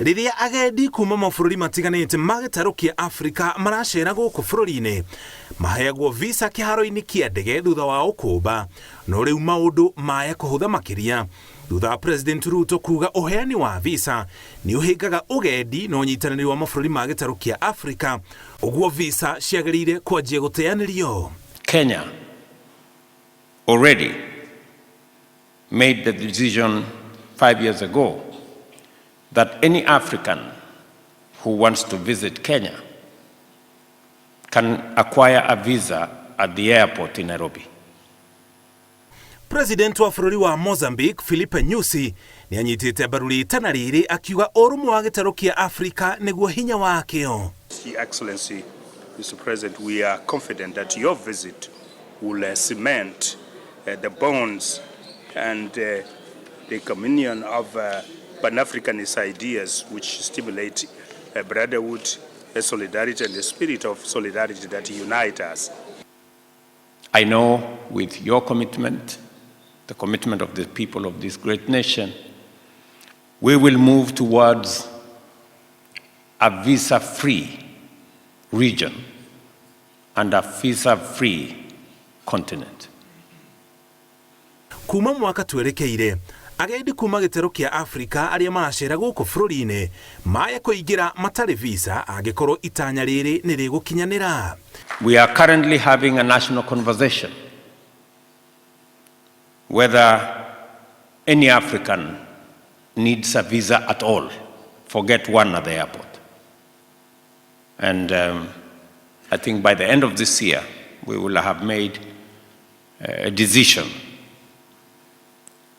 Riria agendi kuma mabũrũri matiganĩte ma gĩtarũ kĩa Afrika maracera gũkũ bũrũri-inĩ maheagwo visa kĩharo-inĩ kĩa ndege thutha wa ũkũmba, no rĩu maũndũ maya kũhũtha makĩria thutha wa President Ruto kuuga ũheani wa visa nĩ ũhingaga ũgendi na ũnyitanĩri wa mabũrũri ma gĩtarũ kĩa Afrika, ũguo visa ciagĩrĩire kwanjia gũteanĩrio. Kenya already made the decision 5 years ago that any African who wants to visit Kenya can acquire a visa at the airport in Nairobi. President wa bũrũri wa Mozambique Philippe Nyusi nĩ anyitĩte mbaru rĩtana rĩrĩ akiuga ũrũmwe wa gĩtarũ kĩa Afrika nĩguo hinya wakĩo. Your Excellency, Mr. President, we are confident that your visit will cement the bonds and the communion of Pan-Africanist ideas which stimulate brotherhood, solidarity, and the spirit of solidarity that unite us. I know with your commitment, the commitment of the people of this great nation, we will move towards a visa-free region and a visa-free continent. Kuma mwaka twerekeire agendi kuma gĩtarũ kĩa Afrika arĩa maracera gũkũ bũrũri-inĩ maya kũingĩra matarĩ visa angĩkorwo itanya rĩrĩ nĩ rĩgũkinyanĩra. We are currently having a national conversation whether any African needs a visa at all. Forget one at the airport. And I think by the end of this year, we will have made a decision,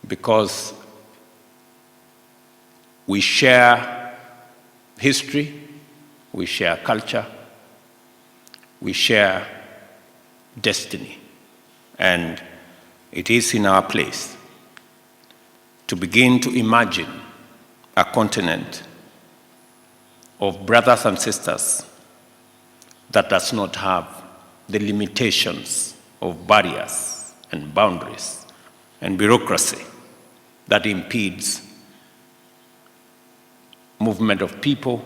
because we share history, we share culture, we share destiny, and it is in our place to begin to imagine a continent of brothers and sisters that does not have the limitations of barriers and boundaries and bureaucracy that impedes movement of people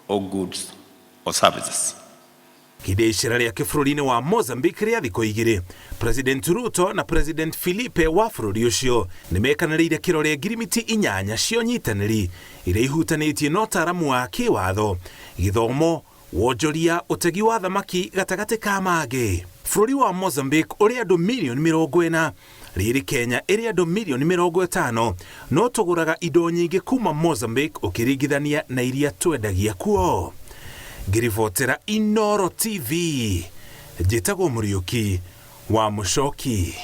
or goods or services. Kĩndĩcĩra rĩa kĩbũrũri-inĩ wa Mozambique rĩa thikũ igĩrĩ, President Ruto na President Philippe wa bũrũri ũcio nĩ mekanĩrĩire kĩrore ngirimiti 8 cia ũnyitanĩri iria ihutanĩtie na ũtaaramu wa kĩwatho, gĩthomo, wonjoria, ũtegi wa thamaki gatagatĩ ka mangĩ. Bũrũri wa Mozambique ũrĩ andũ milioni 40, rĩrĩ Kenya ĩrĩ andũ milioni 50, no tũgũraga indo nyingĩ kuma Mozambique ũkĩringithania na iria twendagia kuo. Ngĩribotera Inooro TV, njĩtagwo Mũriũki wa Mũcoki.